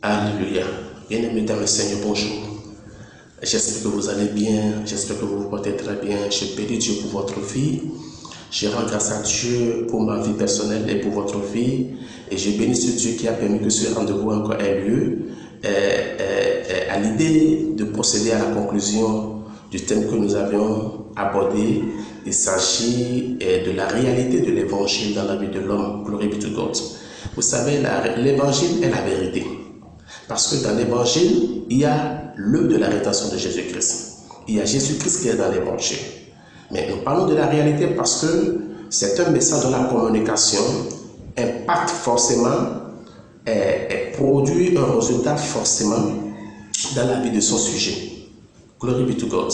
Alléluia. Bien-aimés dans le Seigneur, bonjour. J'espère que vous allez bien, j'espère que vous vous portez très bien. Je bénis Dieu pour votre vie. Je rends grâce à Dieu pour ma vie personnelle et pour votre vie. Et je bénis ce Dieu qui a permis que ce rendez-vous encore ait lieu. À l'idée de procéder à la conclusion du thème que nous avions abordé, il s'agit de la réalité de l'évangile dans la vie de l'homme. Glory be to God. Vous savez, l'évangile est la vérité. Parce que dans l'évangile, il y a l'œuvre de la rédemption de Jésus-Christ. Il y a Jésus-Christ qui est dans l'évangile. Mais nous parlons de la réalité parce que c'est un message dont la communication impacte forcément et produit un résultat forcément dans la vie de son sujet. Glory be to God.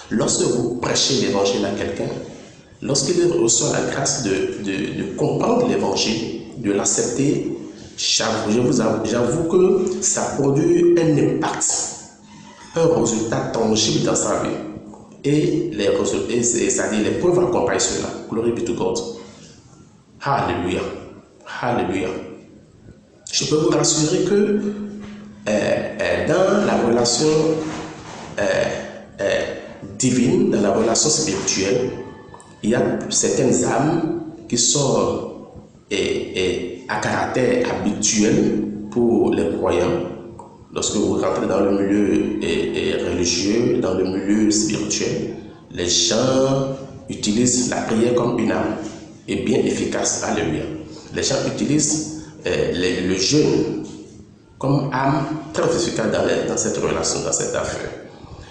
Lorsque vous prêchez l'évangile à quelqu'un, lorsqu'il reçoit la grâce de comprendre l'évangile, de l'accepter, j'avoue que ça produit un impact, un résultat tangible dans sa vie. Et les résultats, c'est-à-dire les preuves accompagnent cela. Glory be to God. Alléluia. Alléluia. Je peux vous rassurer que dans la relation divine, dans la relation spirituelle, il y a certaines âmes qui sont à caractère habituel pour les croyants. Lorsque vous rentrez dans le milieu religieux, dans le milieu spirituel, les gens utilisent la prière comme une arme et bien efficace. Alléluia. Les gens utilisent le jeûne comme arme très efficace dans cette relation, dans cette affaire.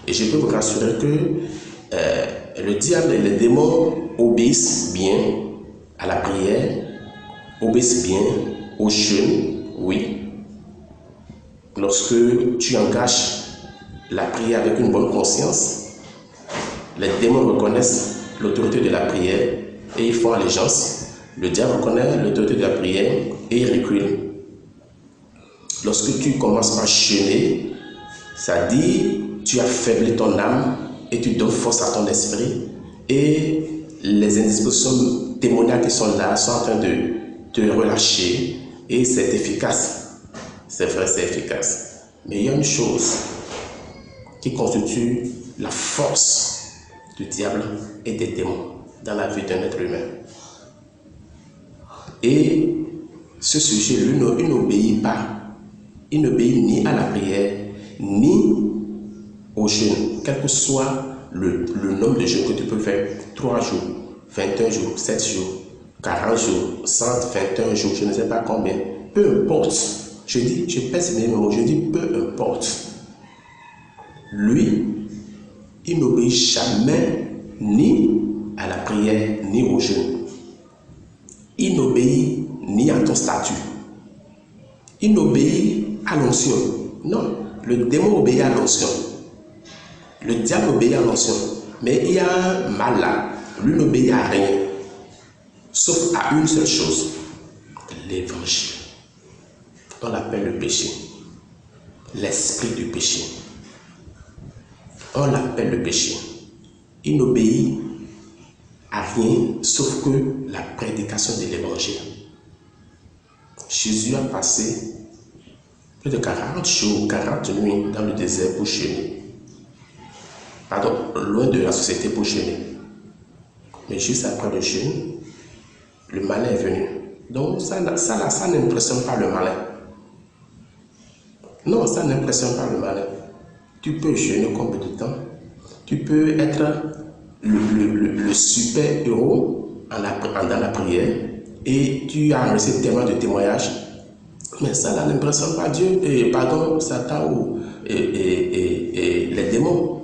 Et je peux vous rassurer que le diable et les démons obéissent bien à la prière, obéissent bien au jeûne, oui. Lorsque tu engages la prière avec une bonne conscience, les démons reconnaissent l'autorité de la prière et ils font allégeance. Le diable reconnaît l'autorité de la prière et il recule. Lorsque tu commences par jeûner, ça dit tu affaiblis ton âme et tu donnes force à ton esprit et les indispositions démoniaques qui sont là sont en train de te relâcher et c'est efficace. C'est vrai, c'est efficace. Mais il y a une chose qui constitue la force du diable et des démons dans la vie d'un être humain. Et ce sujet, lui, il n'obéit pas. Il n'obéit ni à la prière, ni au jeûne. Quel que soit le nombre de jeûnes que tu peux faire, 3 jours, 21 jours, 7 jours, 40 jours, 121 jours, je ne sais pas combien. Peu importe. Je pèse mes mots, je dis peu importe. Lui, il n'obéit jamais ni à la prière, ni au jeûne. Il n'obéit ni à ton statut. Il n'obéit à l'onction. Non, le démon obéit à l'onction. Le diable obéit à l'onction. Mais il y a un mal là. Lui n'obéit à rien. Sauf à une seule chose. L'évangile. On l'appelle le péché. L'esprit du péché. On l'appelle le péché. Il n'obéit à rien sauf que la prédication de l'évangile. Jésus a passé plus de 40 jours, 40 nuits dans le désert pour jeûner. Pardon, loin de la société pour jeûner. Mais juste après le jeûne, le malin est venu. Donc ça n'impressionne pas le malin. Non, ça n'impressionne pas le malin. Tu peux jeûner combien de temps? Tu peux être le super héros dans la prière et tu as reçu tellement de témoignages. Mais ça n'impressionne pas Dieu, Satan ou les démons.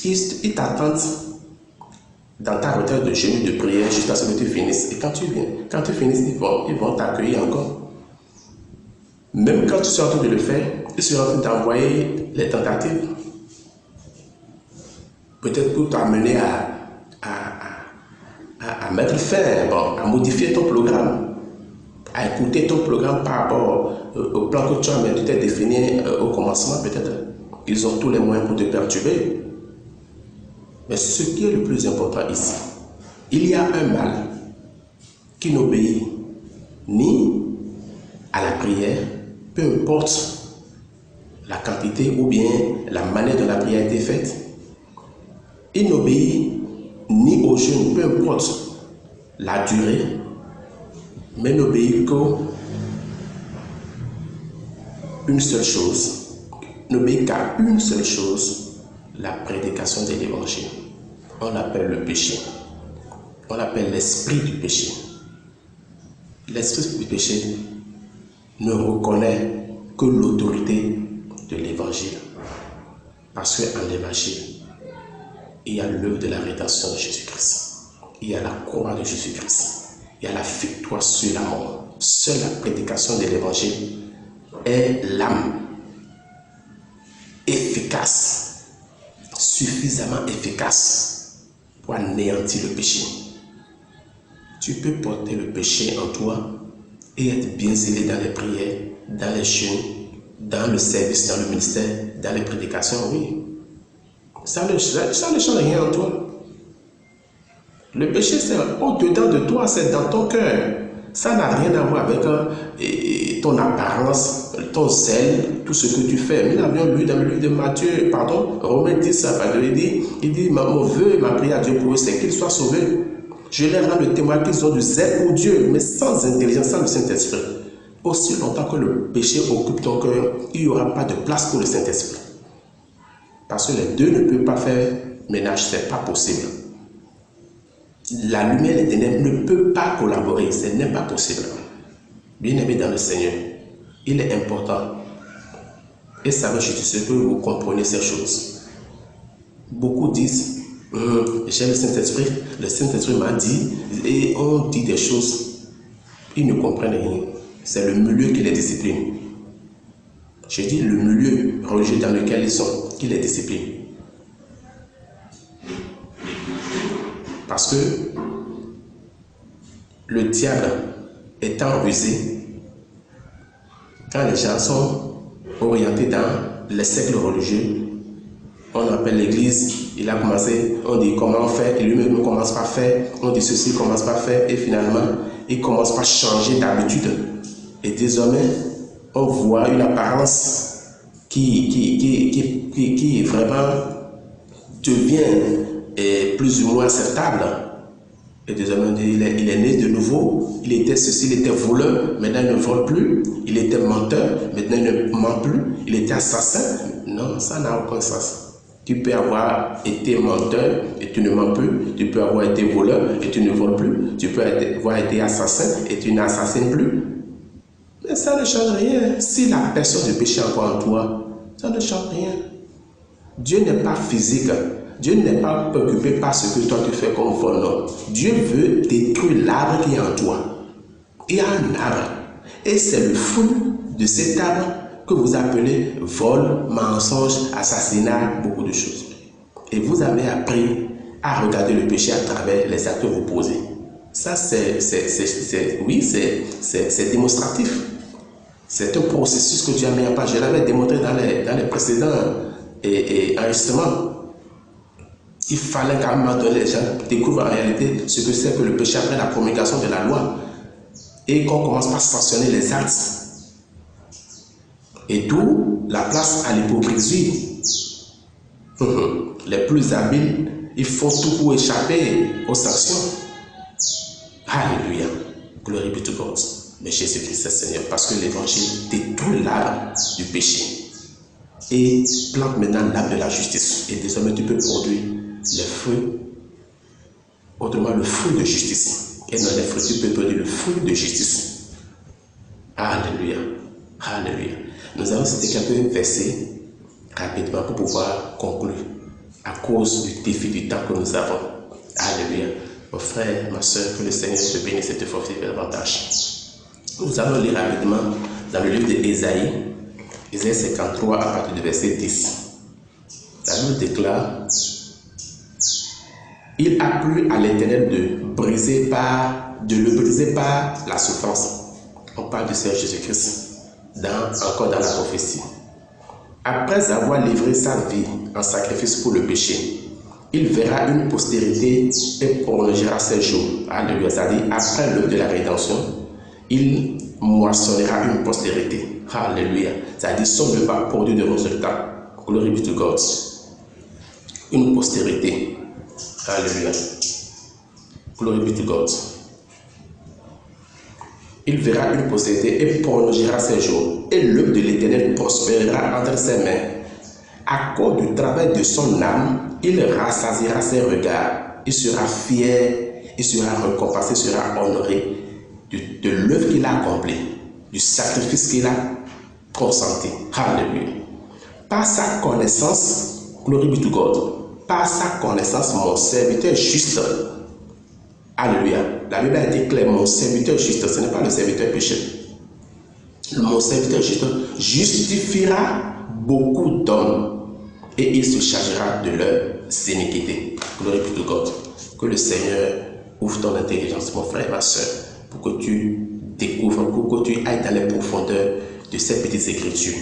Ils t'attendent dans ta retraite de jeûne de prière jusqu'à ce que tu finisses. Et quand tu finisses, ils vont t'accueillir encore. Même quand tu seras en train de le faire, ils seront en train d'envoyer les tentatives. Peut-être pour t'amener à mettre fin, à modifier ton programme, à écouter ton programme par rapport au plan que tu t'es défini au commencement. Peut-être ils ont tous les moyens pour te perturber. Mais ce qui est le plus important ici, il y a un mal qui n'obéit ni à la prière, peu importe la quantité ou bien la manière dont la prière a été faite, il n'obéit ni au jeûne, peu importe la durée, mais n'obéit qu'une seule chose, n'obéit qu'à une seule chose, la prédication de l'évangile. On l'appelle le péché. On l'appelle l'esprit du péché. L'esprit du péché ne reconnaît que l'autorité de l'évangile. Parce qu'en l'évangile, il y a l'œuvre de la rédemption de Jésus-Christ. Il y a la croix de Jésus-Christ. Il y a la victoire sur la mort. Seule la prédication de l'évangile est l'âme efficace, suffisamment efficace pour anéantir le péché. Tu peux porter le péché en toi et être bien zélé dans les prières, dans les jeûnes, dans le service, dans le ministère, dans les prédications, oui. Ça ne change rien en toi. Le péché, c'est au-dedans de toi, c'est dans ton cœur. Ça n'a rien à voir avec ton apparence, ton zèle, tout ce que tu fais. Nous avions lu dans le livre de Matthieu, Romains 10, il dit, mon vœu et ma prière à Dieu pour eux, c'est qu'ils soient sauvés. Je leur rends le témoin qu'ils ont du zèle pour Dieu, mais sans intelligence, sans le Saint-Esprit. Aussi longtemps que le péché occupe ton cœur, il n'y aura pas de place pour le Saint-Esprit. Parce que les deux ne peuvent pas faire ménage, ce n'est pas possible. La lumière et les ténèbres ne peuvent pas collaborer, ce n'est pas possible. Bien-aimé dans le Seigneur, il est important, et ça va justifier que vous compreniez ces choses. Beaucoup disent, j'ai le Saint-Esprit m'a dit, et on dit des choses, ils ne comprennent rien. C'est le milieu qui les discipline. Je dis le milieu religieux dans lequel ils sont, qui les discipline. Parce que le diable étant rusé, quand les gens sont orientés dans les cercles religieux, on appelle l'église, il a commencé, on dit comment faire, et lui-même ne commence pas à faire, on dit ceci, commence pas à faire, et finalement, il commence pas à changer d'habitude. Et désormais, on voit une apparence qui vraiment devient plus ou moins acceptable. Et désormais, il est né de nouveau, il était ceci, il était voleur, maintenant il ne vole plus, il était menteur, maintenant il ne ment plus, il était assassin. Non, ça n'a aucun sens. Tu peux avoir été menteur et tu ne mens plus, tu peux avoir été voleur et tu ne voles plus, tu peux avoir été assassin et tu n'assassines plus. Mais ça ne change rien. Si la personne de péché encore en toi, ça ne change rien. Dieu n'est pas physique. Dieu n'est pas préoccupé par ce que toi tu fais comme vol. Non. Dieu veut détruire l'arbre qui est en toi. Il y a un arbre. Et c'est le fruit de cet arbre que vous appelez vol, mensonge, assassinat, beaucoup de choses. Et vous avez appris à regarder le péché à travers les actes que vous posez. Ça, c'est démonstratif. C'est un processus que Dieu a mis en place. Je l'avais démontré dans les précédents enregistrements. Il fallait qu'à un moment donné, les gens découvrent en réalité ce que c'est que le péché après la promulgation de la loi. Et qu'on commence par sanctionner les actes. Et d'où la place à l'hypocrisie. Les plus habiles, ils font tout pour échapper aux sanctions. Alléluia. Glory be to God. Mais Jésus-Christ est Seigneur, parce que l'évangile détruit l'arbre du péché et plante maintenant l'arbre de la justice. Et désormais, tu peux produire les fruits, autrement le fruit de justice. Et dans les fruits, tu peux produire le fruit de justice. Alléluia. Alléluia. Nous allons citer quelques versets rapidement pour pouvoir conclure à cause du défi du temps que nous avons. Alléluia. Mon frère, ma soeur, que le Seigneur te bénisse et te fortifie davantage. Nous allons lire rapidement dans le livre d'Ésaïe, Ésaïe 53 à partir du verset 10. La Bible déclare: il a plu à l'Éternel de le briser par la souffrance. On parle du Seigneur Jésus-Christ encore dans la prophétie. Après avoir livré sa vie en sacrifice pour le péché, il verra une postérité et prolongera ses jours. Alléluia. C'est-à-dire, après l'œuvre de la rédemption, il moissonnera une postérité. Alléluia. C'est-à-dire son œuvre va produire des résultats. Glory be to God. Une postérité. Alléluia. Glory be to God. Il verra une postérité et prolongera ses jours. Et l'œuvre de l'Éternel prospérera entre ses mains. À cause du travail de son âme, il rassasiera ses regards. Il sera fier, il sera récompensé, sera honoré de l'œuvre qu'il a accomplie, du sacrifice qu'il a consenti. Alléluia. Par sa connaissance, glory be to God, par sa connaissance, mon serviteur juste. Alléluia. La Bible a été claire, mon serviteur juste, ce n'est pas le serviteur péché. Mon serviteur juste justifiera beaucoup d'hommes et il se chargera de leurs iniquités. Glory be to God. Que le Seigneur ouvre ton intelligence, mon frère et ma soeur, pour que tu découvres, pour que tu ailles dans les profondeurs de ces petites écritures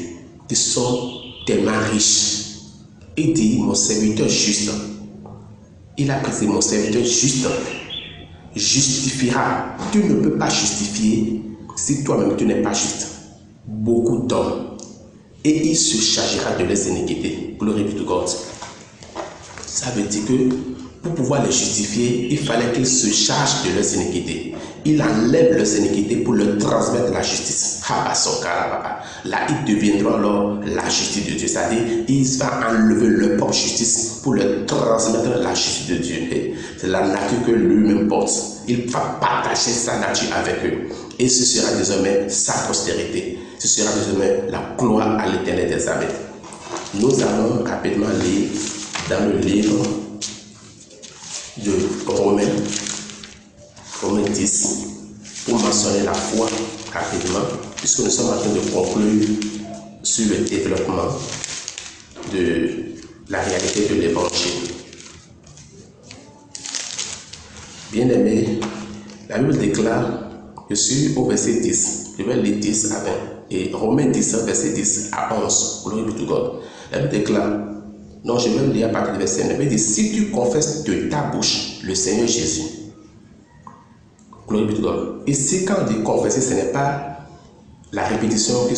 qui sont tellement riches. Il dit, mon serviteur juste. Il a précisé, mon serviteur juste justifiera. Tu ne peux pas justifier si toi-même tu n'es pas juste. Beaucoup d'hommes. Et il se chargera de leurs iniquités. Glory be to God. Ça veut dire que pour pouvoir les justifier, il fallait qu'ils se chargent de leurs iniquités. Il enlève leurs iniquités pour leur transmettre la justice. Là, ils deviendront alors la justice de Dieu. C'est-à-dire, il va enlever leur propre justice pour leur transmettre la justice de Dieu. C'est la nature que lui-même porte. Il va partager sa nature avec eux. Et ce sera désormais sa postérité. Ce sera désormais la gloire à l'Éternel des armées. Nous allons rapidement lire dans le livre de Romains 10, pour mentionner la foi rapidement, puisque nous sommes en train de conclure sur le développement de la réalité de l'évangile. Bien-aimés, la Bible déclare, je suis au verset 10, je vais lire 10 à 20, et Romains 10, verset 10 à 11, glory be to God. La Bible déclare, non, je vais lire à partir du verset 9. Il dit, si tu confesses de ta bouche le Seigneur Jésus, glory be to God. Ici, quand on dit confesser, ce n'est pas la répétition qui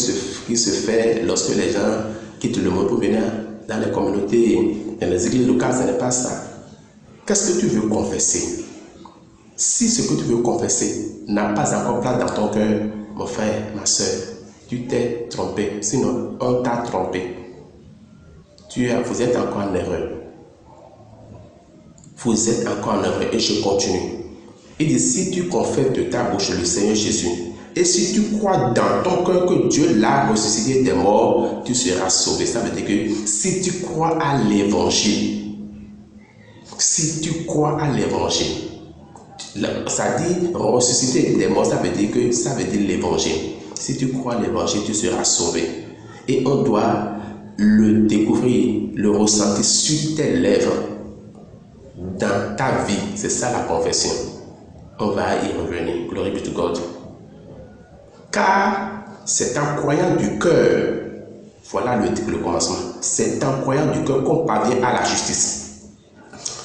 se fait lorsque les gens quittent le monde pour venir dans les communautés, dans les églises locales, ce n'est pas ça. Qu'est-ce que tu veux confesser? Si ce que tu veux confesser n'a pas encore place dans ton cœur, mon frère, ma soeur, tu t'es trompé, sinon on t'a trompé. Vous êtes encore en erreur. Vous êtes encore en erreur. Et je continue. Il dit, si tu confesses de ta bouche le Seigneur Jésus, et si tu crois dans ton cœur que Dieu l'a ressuscité des morts, tu seras sauvé. Ça veut dire que si tu crois à l'évangile, si tu crois à l'évangile, ça dit ressusciter des morts, ça veut dire l'évangile. Si tu crois à l'évangile, tu seras sauvé. Et on doit le découvrir, le ressentir sur tes lèvres, dans ta vie. C'est ça la confession. On va y revenir. Glory be to God. Car c'est en croyant du cœur, voilà le commencement, c'est en croyant du cœur qu'on parvient à la justice.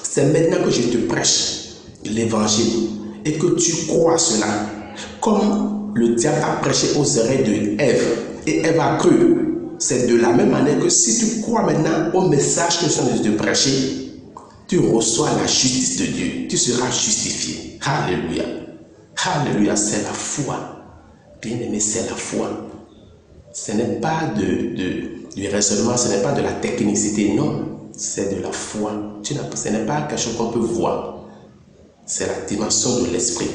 C'est maintenant que je te prêche l'évangile et que tu crois cela, comme le diable a prêché aux oreilles de Ève et Ève a cru. C'est de la même manière que si tu crois maintenant au message que je suis en train de prêcher, tu reçois la justice de Dieu, tu seras justifié. Alléluia. Alléluia, c'est la foi. Bien-aimé, c'est la foi. Ce n'est pas du raisonnement, ce n'est pas de la technicité, non. C'est de la foi. Ce n'est pas quelque chose qu'on peut voir. C'est la dimension de l'esprit.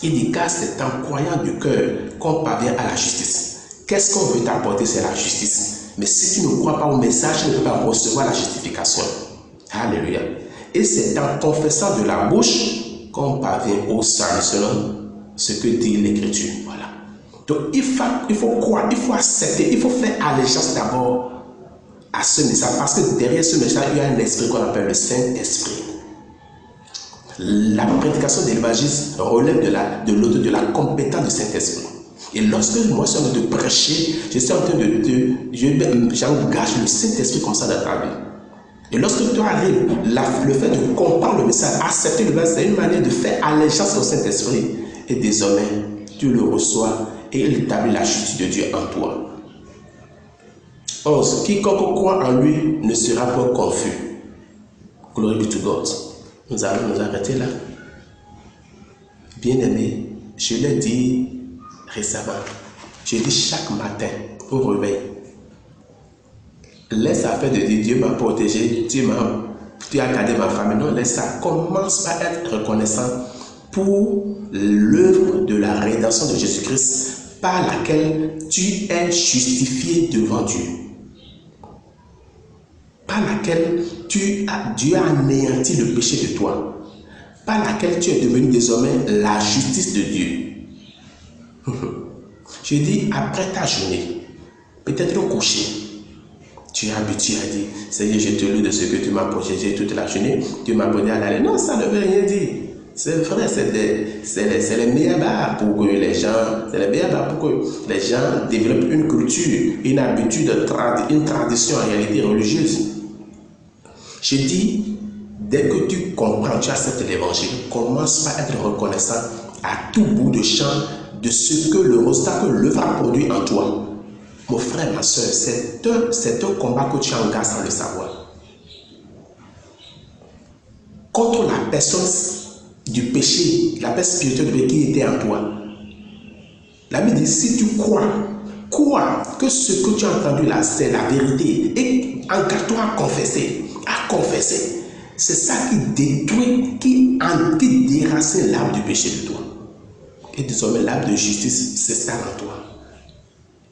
Il dit car c'est en croyant du cœur qu'on parvient à la justice. Qu'est-ce qu'on veut t'apporter? C'est la justice. Mais si tu ne crois pas au message, tu ne peux pas recevoir la justification. Alléluia. Et c'est en confessant de la bouche qu'on parvient au salut selon ce que dit l'Écriture. Voilà. Donc il faut croire, il faut accepter, il faut faire allégeance d'abord à ce message. Parce que derrière ce message, il y a un esprit qu'on appelle le Saint-Esprit. La prédication de l'évangile relève de l'autorité, de la compétence du Saint-Esprit. Et lorsque moi je suis en train de prêcher, je suis en train j'engage le Saint-Esprit comme ça dans ta vie. Et lorsque tu arrives, le fait de comprendre le message, accepter le message, c'est une manière de faire allégeance au Saint-Esprit. Et désormais, tu le reçois et il établit la justice de Dieu en toi. 11. Quiconque croit en lui ne sera pas confus. Glory be to God. Nous allons nous arrêter là. Bien-aimé, je l'ai dit récemment, je dis chaque matin au réveil, laisse affaire de dire Dieu m'a protégé, tu as gardé ma famille. Non, laisse ça. Commence par être reconnaissant pour l'œuvre de la rédemption de Jésus-Christ par laquelle tu es justifié devant Dieu. Par laquelle Dieu a anéanti le péché de toi. Par laquelle tu es devenu désormais la justice de Dieu. Je dis, après ta journée, peut-être au coucher, tu es habitué à dire, Seigneur, je te loue de ce que tu m'as protégé toute la journée, tu m'as protégé à l'aller. Non, ça ne veut rien dire. C'est vrai, c'est les meilleurs bars pour que les gens, développent une culture, une habitude, une tradition en réalité religieuse. Je dis, dès que tu comprends, tu acceptes l'évangile, commence par être reconnaissant à tout bout de champ de ce que le résultat que l'œuvre a produit en toi. Mon frère, ma soeur, c'est un combat que tu engages sans le savoir. Contre la personne du péché, la personne spirituelle du péché qui était en toi. La Bible dit, si tu crois que ce que tu as entendu là, c'est la vérité, et engage-toi à confesser. C'est ça qui détruit, qui déracine l'arbre du péché de toi. Et désormais, l'arbre de justice s'installe en toi.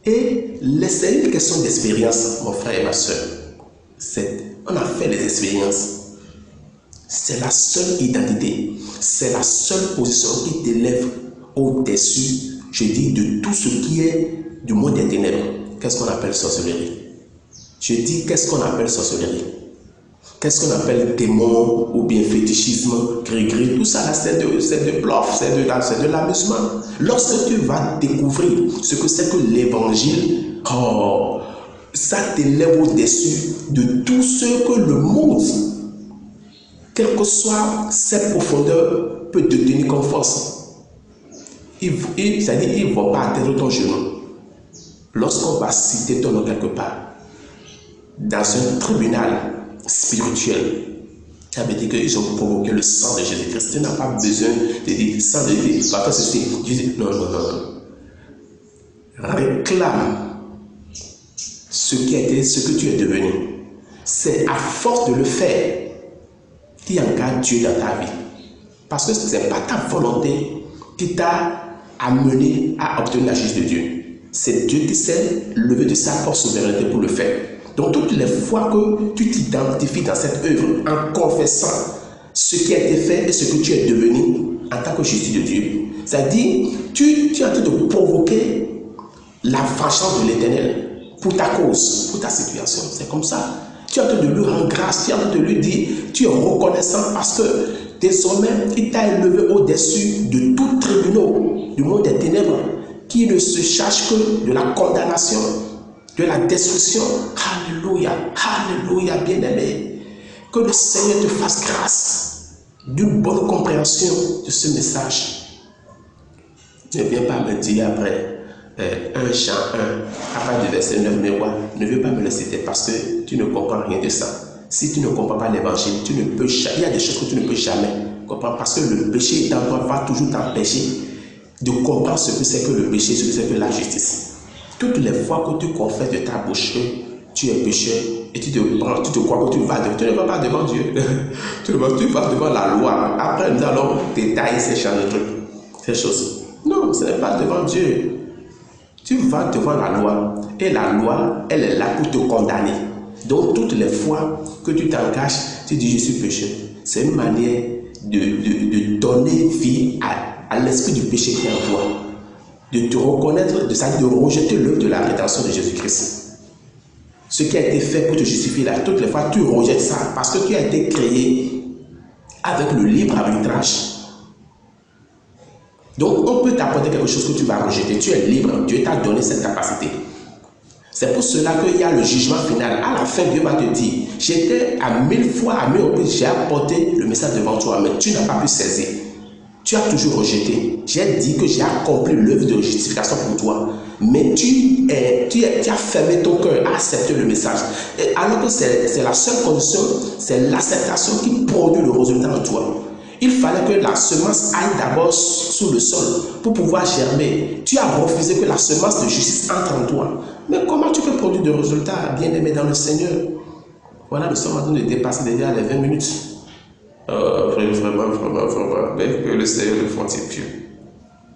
Et c'est une question d'expérience, mon frère et ma soeur. On a fait des expériences. C'est la seule identité. C'est la seule position qui t'élève au-dessus, je dis, de tout ce qui est du monde des ténèbres. Qu'est-ce qu'on appelle sorcellerie? Je dis, qu'est-ce qu'on appelle sorcellerie? Qu'est-ce qu'on appelle démon ou bien fétichisme, gris-gris? Tout ça, là, c'est de bluff, c'est de l'amusement. Lorsque tu vas découvrir ce que c'est que l'évangile, ça t'élève au-dessus de tout ce que le monde, quelle que soit cette profondeur, peut te tenir comme force. C'est-à-dire, il ne va pas atteindre ton genou. Lorsqu'on va citer ton nom quelque part, dans un tribunal spirituel, ça veut dire qu'ils ont provoqué le sang de Jésus-Christ. Tu n'as pas besoin de dire sang de Jésus. Va faire ceci. Non. Réclame ce que tu es devenu. C'est à force de le faire qui engage Dieu dans ta vie. Parce que ce n'est pas ta volonté qui t'a amené à obtenir la justice de Dieu. C'est Dieu qui s'est levé de sa propre souveraineté pour le faire. Donc toutes les fois que tu t'identifies dans cette œuvre en confessant ce qui a été fait et ce que tu es devenu en tant que justice de Dieu, c'est-à-dire tu es en train de provoquer la vengeance de l'Éternel pour ta cause, pour ta situation. C'est comme ça. Tu es en train de lui rendre grâce, tu es en train de lui dire, tu es reconnaissant parce que désormais il t'a élevé au-dessus de tout tribunal du monde des ténèbres qui ne se cherche que de la condamnation, de la destruction. Alléluia, alléluia, bien-aimé. Que le Seigneur te fasse grâce d'une bonne compréhension de ce message. Ne viens pas me dire après 1 Jean 1, à partir du verset 9, mais ouais, ne veux pas me le citer parce que tu ne comprends rien de ça. Si tu ne comprends pas l'évangile, il y a des choses que tu ne peux jamais comprendre parce que le péché dans toi va toujours t'empêcher de comprendre ce que c'est que le péché, ce que c'est que la justice. Toutes les fois que tu confesses de ta bouche que tu es pécheur et tu te crois que tu ne vas pas devant Dieu. tu vas devant la loi. Après, nous allons détailler ces choses. Non, ce n'est pas devant Dieu. Tu vas devant la loi et la loi, elle est là pour te condamner. Donc, toutes les fois que tu t'engages, tu dis je suis pécheur. C'est une manière de donner vie à l'esprit du péché qui est en toi. De te reconnaître, de rejeter l'œuvre de la rédemption de Jésus-Christ. Ce qui a été fait pour te justifier là, toutes les fois tu rejettes ça parce que tu as été créé avec le libre arbitrage. Donc on peut t'apporter quelque chose que tu vas rejeter. Tu es libre, Dieu t'a donné cette capacité. C'est pour cela qu'il y a le jugement final. À la fin, Dieu va te dire, j'étais à 1000 fois, à 1000 reprises, j'ai apporté le message devant toi, mais tu n'as pas pu saisir. Tu as toujours rejeté. J'ai dit que j'ai accompli l'œuvre de justification pour toi. Mais tu as fermé ton cœur à accepter le message. Et alors que c'est la seule condition, c'est l'acceptation qui produit le résultat en toi. Il fallait que la semence aille d'abord sous le sol pour pouvoir germer. Tu as refusé que la semence de justice entre en toi. Mais comment tu peux produire des résultats bien-aimés dans le Seigneur? Voilà, nous sommes en train de dépasser déjà les 20 minutes. Vraiment, mais que le Seigneur le fortifie.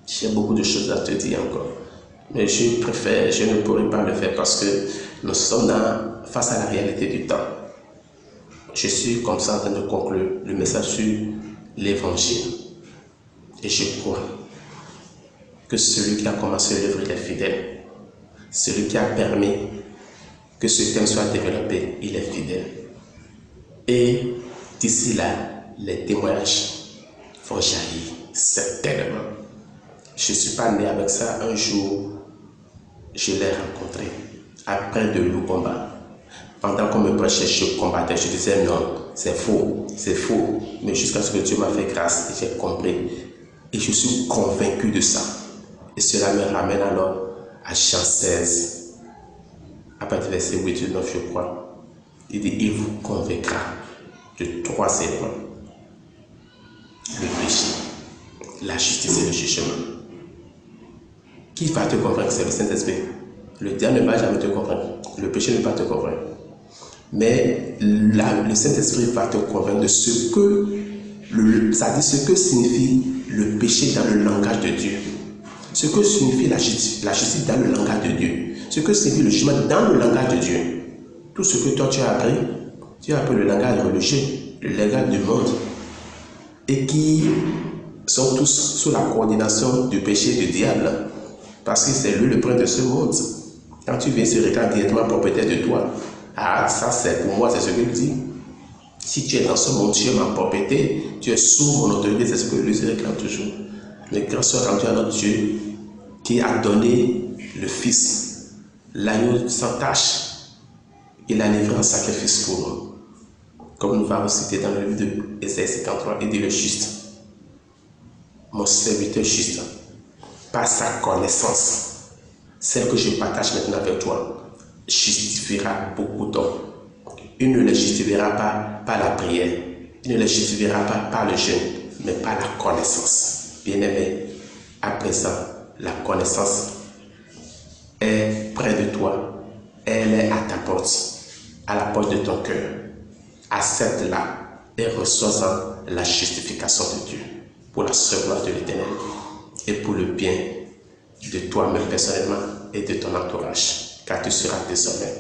J'ai beaucoup de choses à te dire encore. Mais je préfère, je ne pourrais pas le faire parce que nous sommes face à la réalité du temps. Je suis comme ça en train de conclure le message sur l'évangile. Et je crois que celui qui a commencé l'œuvre, il est fidèle. Celui qui a permis que ce thème soit développé, il est fidèle. Et d'ici là, les témoignages vont jaillir certainement. Je ne suis pas né avec ça. Un jour, je l'ai rencontré après de lourds combats. Pendant qu'on me prêchait, je combattais. Je disais non, c'est faux, c'est faux. Mais jusqu'à ce que Dieu m'a fait grâce et j'ai compris. Et je suis convaincu de ça. Et cela me ramène alors à Jean 16, à partir du verset 8 et 9, je crois. Il dit, il vous convaincra de 3 éléments. Le péché, la justice et le jugement. Qui va te convaincre? C'est le Saint-Esprit. Le diable ne va jamais te convaincre. Le péché ne va te convaincre. Mais le Saint-Esprit va te convaincre de ce que, ce que signifie le péché dans le langage de Dieu. Ce que signifie la justice dans le langage de Dieu. Ce que signifie le jugement dans le langage de Dieu. Tout ce que toi tu as appris le langage religieux, le langage du monde, et qui sont tous sous la coordination du péché du diable. Parce que c'est lui le prince de ce monde. Quand tu viens se réclamer directement propriétaire de toi, ah, ça c'est pour moi, c'est ce qu'il dit. Si tu es dans ce monde, tu es ma propriété, tu es sous mon autorité, c'est ce que lui se réclame toujours. Mais grâce soit rendue à notre Dieu qui a donné le Fils, l'agneau sans tache, il a livré un sacrifice pour nous. Comme nous l'avons cité dans le livre de Ésaïe 53, il dit le juste, mon serviteur juste, par sa connaissance, celle que je partage maintenant avec toi, justifiera beaucoup d'hommes. Il ne les justifiera pas par la prière, il ne les justifiera pas par le jeûne, mais par la connaissance. Bien-aimé, à présent, la connaissance est près de toi, elle est à ta porte, à la porte de ton cœur. Accepte-la et reçois-en la justification de Dieu pour la seule gloire de l'Éternel et pour le bien de toi-même personnellement et de ton entourage, car tu seras désormais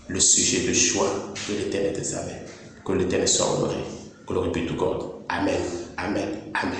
le sujet de joie de l'Éternel des armées. Que l'Éternel soit honoré. Glory be to God. Amen. Amen. Amen.